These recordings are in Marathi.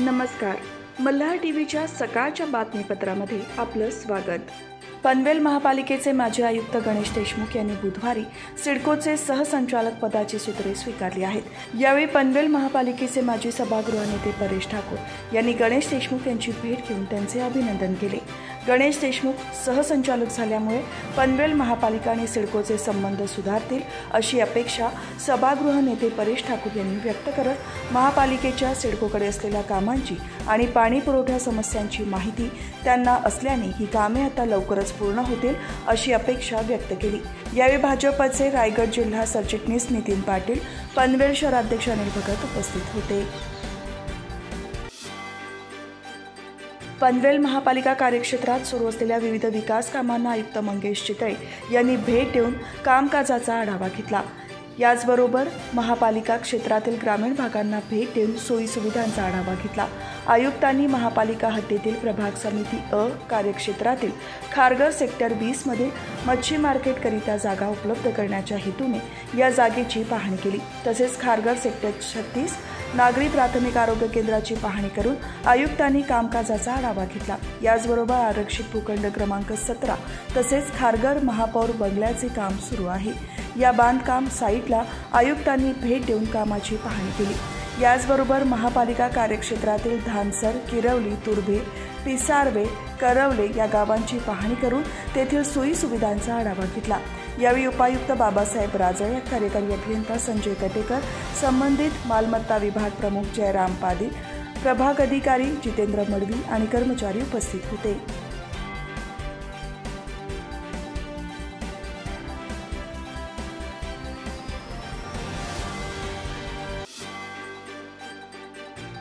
नमस्कार. मल्हार टीव्हीच्या सकाळच्या बातमीपत्रामध्ये आपलं स्वागत. पनवेल महापालिकेचे माजी आयुक्त गणेश देशमुख यांनी बुधवारी सिडकोचे सहसंचालक पदाची सूत्रे स्वीकारली आहेत. यावेळी पनवेल महापालिकेचे माजी सभागृह नेते परेश ठाकूर यांनी गणेश देशमुख यांची भेट घेऊन त्यांचे अभिनंदन केले. गणेश देशमुख सहसंचालक झाल्यामुळे पनवेल महापालिका आणि सिडकोचे संबंध सुधारतील अशी अपेक्षा सभागृह नेते परेश ठाकूर यांनी व्यक्त करत महापालिकेच्या सिडकोकडे असलेल्या कामांची आणि पाणी पुरवठा समस्यांची माहिती त्यांना असल्याने ही कामे आता लवकरच पूर्ण होतील अशी अपेक्षा व्यक्त केली. यावेळी भाजपचे रायगड जिल्हा सरचिटणीस नितीन पाटील, पनवेल शहराध्यक्ष अनिल भगत उपस्थित होते. पनवेल महापालिका कार्यक्षेत्रात सुरू असलेल्या विविध विकास कामांना आयुक्त मंगेश चितळे यांनी भेट देऊन कामकाजाचा आढावा घेतला. याचबरोबर महापालिका क्षेत्रातील ग्रामीण भागांना भेट देऊन सोयीसुविधांचा आढावा घेतला. आयुक्तांनी महापालिका हद्दीतील प्रभाग समिती अ कार्यक्षेत्रातील खारघर सेक्टर 20 मध्ये मच्छी मार्केटकरिता जागा उपलब्ध करण्याच्या हेतूने या जागेची पाहणी केली. तसेच खारघर सेक्टर 36 नागरी प्राथमिक आरोग्य केंद्राची पाहणी करून आयुक्तांनी कामकाजाचा आढावा घेतला. याचबरोबर आरक्षित भूखंड क्रमांक 17 तसेच खारघर महापौर बंगल्याचे काम सुरू आहे. या बांधकाम साईटला आयुक्तांनी भेट देऊन कामाची पाहणी केली. याचबरोबर महापालिका कार्यक्षेत्रातील धानसर, किरवली, तुर्भे, पिसारवे, करवले या गावांची पाहणी करून तेथील सोयी सुविधांचा आढावा घेतला. यावेळी उपायुक्त बाबासाहेब राजळे, कार्यकारी अभियंता संजय कटेकर, संबंधित मालमत्ता विभाग प्रमुख जयराम पाटील, प्रभाग अधिकारी जितेंद्र मडवी आणि कर्मचारी उपस्थित होते.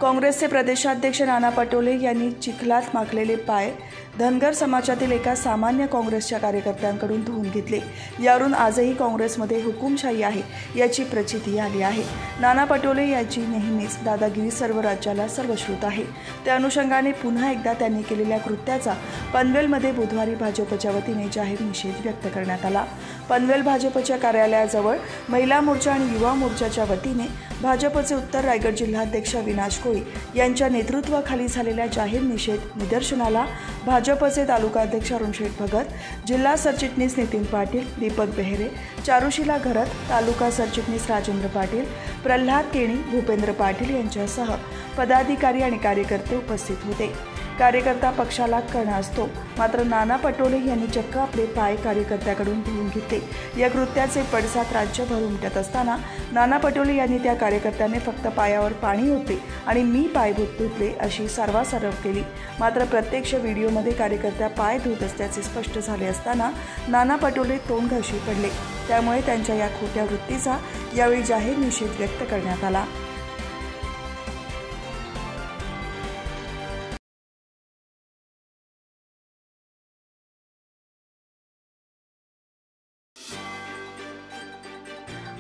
काँग्रेसचे प्रदेशाध्यक्ष नाना पटोले यांनी चिखलात माखलेले पाय धनगर समाजातील एका सामान्य काँग्रेसच्या कार्यकर्त्यांकडून धुवून घेतले. यावरून आजही काँग्रेसमध्ये हुकुमशाही आहे याची प्रचिती आली आहे. नाना पटोले यांची नेहमीच दादागिरी सर्व राज्याला सर्वश्रुत आहे. त्या अनुषंगाने पुन्हा एकदा त्यांनी केलेल्या कृत्याचा पनवेलमध्ये बुधवारी भाजपच्या वतीने जाहीर निषेध व्यक्त करण्यात आला. पनवेल भाजपच्या कार्यालयाजवळ महिला मोर्चा आणि युवा मोर्चाच्या वतीने भाजपचे उत्तर रायगड जिल्हाध्यक्ष अविनाश कोळी यांच्या नेतृत्वाखाली झालेल्या जाहीर निषेध निदर्शनाला भाजपचे तालुकाध्यक्ष अरुणशेठ भगत, जिल्हा सरचिटणीस नितीन पाटील, दीपक बेहरे, चारुशीला घरत, तालुका सरचिटणीस राजेंद्र पाटील, प्रल्हाद केणी, भूपेंद्र पाटील यांच्यासह पदाधिकारी आणि कार्यकर्ते उपस्थित होते. कार्यकर्ता पक्षाला कणा असतो, मात्र नाना पटोले यांनी चक्क आपले पाय कार्यकर्त्याकडून धुवून घेतले. या कृत्याचे पडसाद राज्यभर उमटत असताना नाना पटोले यांनी त्या कार्यकर्त्याने फक्त पायावर पाणी होते आणि मी पाय धुतले अशी सारवासारव केली. मात्र प्रत्यक्ष व्हिडिओमध्ये कार्यकर्त्या पाय धुत असल्याचे स्पष्ट झाले असताना नाना पटोले तोंडघशी पडले. त्यामुळे त्यांच्या या खोट्या वृत्तीचा यावेळी जाहीर निषेध व्यक्त करण्यात आला.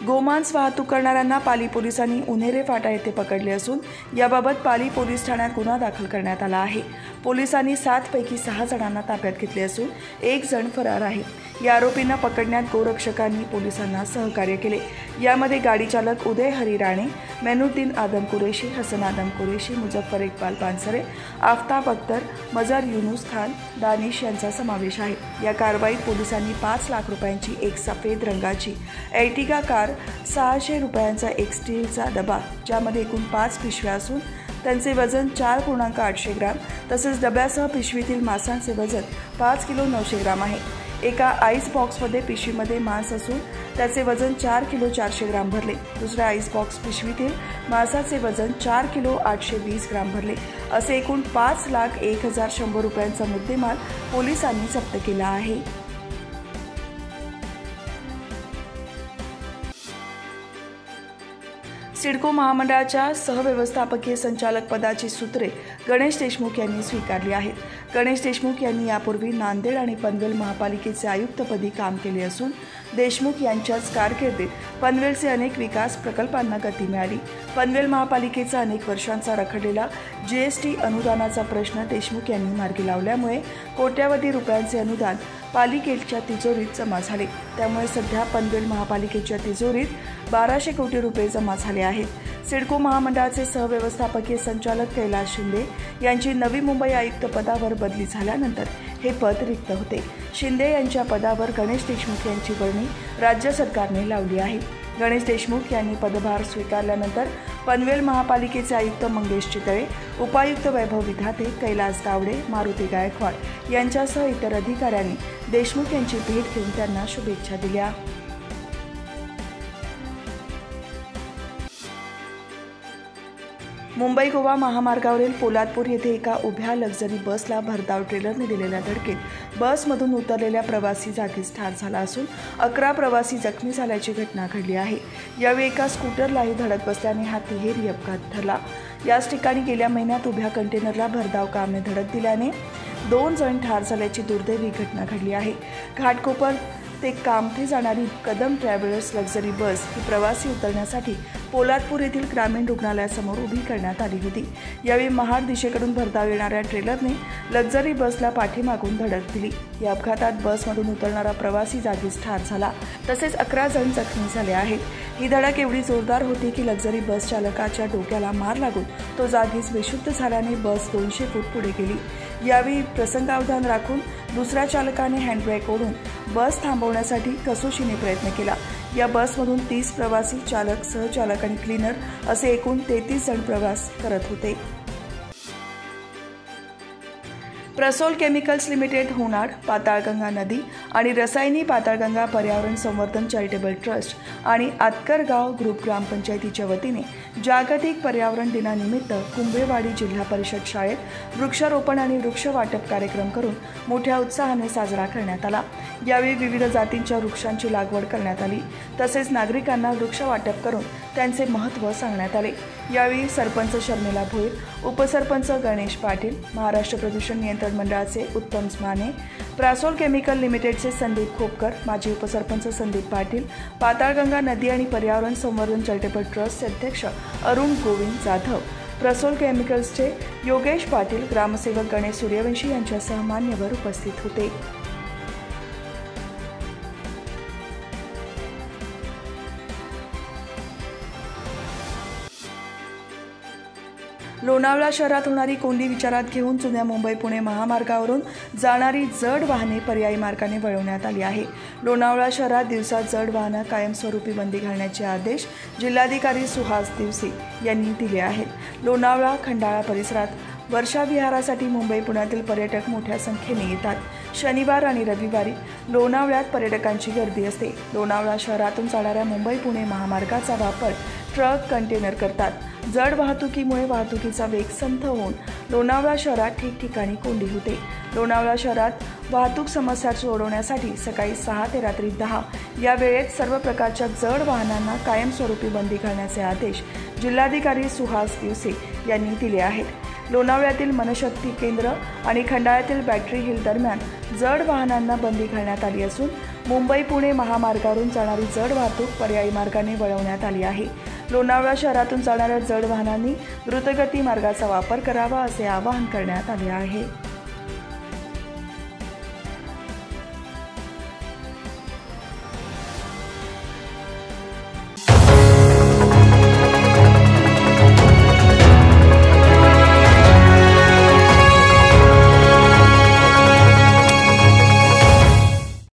गोमांस वाहतूक करणाऱ्यांना पाली पोलिसांनी उन्हेरे फाटा येथे पकडले असून याबाबत पाली पोलीस ठाण्यात गुन्हा दाखल करण्यात आला आहे. पोलिसांनी 7 पैकी 6 जणांना ताब्यात घेतले असून 1 जण फरार आहे. या आरोपींना पकडण्यात गोरक्षकांनी पोलिसांना सहकार्य केले. यामध्ये गाडी चालक उदय हरी राणे, मेनुद्दीन आदम कुरेशी, हसन आदम कुरेशी, मुझफ्फर इक्बाल पानसरे, आफताब अख्तर, मजार युनुस खान, दानिश यांचा समावेश आहे. या कारवाईत पोलिसांनी 5 लाख रुपयांची एक सफेद रंगाची एर्टिगा कार, 600 रुपयांचा एक स्टीलचा डबा ज्यामध्ये एकूण 5 पिशव्या असून त्यांचे वजन 4.8 ग्राम तसेच डब्यासह पिशवीतील मांसाचे वजन 5 किलो 900 ग्राम आहे. एका आईस बॉक्समध्ये पिशवीमध्ये मांस असून त्याचे वजन 4 किलो 400 ग्राम भरले. दुसऱ्या आईस बॉक्स पिशवीतील मांसाचे वजन 4 किलो 820 ग्राम भरले. असे एकूण 5,01,100 रुपयांचा मुद्देमाल पोलिसांनी जप्त केला आहे. सिडको महामंडळाच्या सहव्यवस्थापकीय संचालक पदाची सूत्रे गणेश देशमुख यांनी स्वीकारली आहेत. गणेश देशमुख यांनी यापूर्वी नांदेड आणि पनवेल महापालिकेचे आयुक्तपदी काम केले असून देशमुख यांच्याच कारकिर्दीत पनवेलचे अनेक विकास प्रकल्पांना गती मिळाली. पनवेल महापालिकेचा अनेक वर्षांचा रखडलेला जीएसटी अनुदानाचा प्रश्न देशमुख यांनी मार्गी लावल्यामुळे कोट्यावधी रुपयांचे अनुदान पालिकेच्या तिजोरीत जमा झाले. त्यामुळे सध्या पनवेल महापालिकेच्या तिजोरीत 1200 कोटी रुपये जमा झाले आहेत. सिडको महामंडळाचे सहव्यवस्थापकीय संचालक कैलास शिंदे यांची नवी मुंबई आयुक्त पदावर बदली झाल्यानंतर हे पद रिक्त होते। शिंदे यांच्या पदावर गणेश देशमुख यांची वर्णी राज्य सरकारने लावली आहे। गणेश देशमुख यांनी पदभार स्वीकारल्यानंतर पनवेल महापालिकेचे आयुक्त मंगेश चितळे, उपायुक्त वैभव विधाते, कैलास गावडे, मारुती गायकवाड यांच्यासह इतर अधिकाऱ्यांनी देशमुख यांची भेट घेऊन त्यांना शुभेच्छा दिल्या। मुंबई गोवा महामार्गावरील पोलादपूर येथे एका उभ्या लक्झरी बसला भरधाव ट्रेलरने दिलेल्या धडकेत बसमधून उतरलेल्या प्रवासी जागीच ठार झाला असून 11 प्रवासी जखमी झाल्याची घटना घडली आहे। यावेळी एका स्कूटरलाही धडक बसल्याने हा तिहेरी अपघात ठरला। याच ठिकाणी गेल्या महिन्यात उभ्या कंटेनरला भरधाव कारने धडक दिल्याने 2 जण ठार झाल्याची दुर्दैवी घटना घडली आहे। घाटकोपर ते कामठी जाणारी कदम ट्रॅव्हलर्स लक्झरी बस ही प्रवासी उतरण्यासाठी पोलादपूर येथील ग्रामीण रुग्णालयासमोर उभी करण्यात आली होती। यावेळी महाड दिशेकडून भरधाव येणाऱ्या ट्रेलरने लक्झरी बसला पाठीमागून धडक दिली। या अपघातात बसमधून उतरणारा प्रवासी जागीच ठार झाला, तसेच 11 जण जखमी झाले आहेत। ही धडक एवढी जोरदार होती की लक्झरी बस चालकाच्या डोक्याला मार लागून तो जागीच बेशुद्ध झाल्याने बस 200 फूट पुढे गेली। यावेळी प्रसंगावधान राखून दुसऱ्या चालकाने हँडब्रेक ओढून बस थांबवण्यासाठी कसोशीने प्रयत्न केला। या बसमधून 30 प्रवासी, चालक, सहचालक आणि क्लीनर असे एकूण 33 जण प्रवास करत होते। प्रसोल केमिकल्स लिमिटेड, होनाड, पाताळगंगा नदी आणि रसायनी पाताळगंगा पर्यावरण संवर्धन चॅरिटेबल ट्रस्ट आणि आतकरगाव ग्रुप ग्रामपंचायतीच्या वतीने जागतिक पर्यावरण दिनानिमित्त कुंभेवाडी जिल्हा परिषद शाळेत वृक्षारोपण आणि वृक्ष वाटप कार्यक्रम करून मोठ्या उत्साहाने साजरा करण्यात आला। यावेळी विविध जातींच्या वृक्षांची लागवड करण्यात आली, तसेच नागरिकांना वृक्ष वाटप करून त्यांचे महत्त्व सांगण्यात आले। यावेळी सरपंच शर्मिला भोईर, उपसरपंच गणेश पाटील, महाराष्ट्र प्रदूषण नियंत्रण मंडळाचे उत्तम माने, प्रसोल केमिकल लिमिटेडचे संदीप खोपकर, माजी उपसरपंच संदीप पाटील, पाताळगंगा नदी आणि पर्यावरण संवर्धन चॅरिटेबल ट्रस्टचे अध्यक्ष अरुण गोविंद जाधव, प्रसोल केमिकल्सचे योगेश पाटील, ग्रामसेवक गणेश सूर्यवंशी यांच्यासह मान्यवर उपस्थित होते। लोणावळा शहरात होणारी कोंडी विचारात घेऊन जुन्या मुंबई पुणे महामार्गावरून जाणारी जड वाहने पर्यायी मार्गाने वळवण्यात आली आहे। लोणावळा शहरात दिवसा जड वाहनं कायमस्वरूपी बंदी घालण्याचे आदेश जिल्हाधिकारी सुहास दिवसे यांनी दिले आहेत। लोणावळा खंडाळा परिसरात वर्षाविहारासाठी मुंबई पुण्यातील पर्यटक मोठ्या संख्येने येतात। शनिवार आणि रविवारी लोणावळ्यात पर्यटकांची गर्दी असते। लोणावळा शहरातून जाणाऱ्या मुंबई पुणे महामार्गाचा वापर ट्रक, कंटेनर करतात। जड वाहतुकीमुळे वाहतुकीचा वेग संथ होऊन लोणावळा शहरात ठिकठिकाणी कोंडी होते। लोणावळा शहरात वाहतूक समस्या सोडवण्यासाठी सकाळी 6 ते रात्री 10 या वेळेत सर्व प्रकारच्या जड वाहनांना कायमस्वरूपी बंदी घालण्याचे आदेश जिल्हाधिकारी सुहास दिवसे यांनी दिले आहेत। लोणावळ्यातील मनशक्ती केंद्र आणि खंडाळ्यातील बॅटरी हिल दरम्यान जड वाहनांना बंदी घालण्यात आली असून मुंबई पुणे महामार्गावरून जाणारी जड वाहतूक पर्यायी मार्गाने वळवण्यात आली आहे। लोणावळा शहरातून जाणाऱ्या जड वाहनांनी द्रुतगती मार्गाचा वापर करावा असे आवाहन करण्यात आले आहे।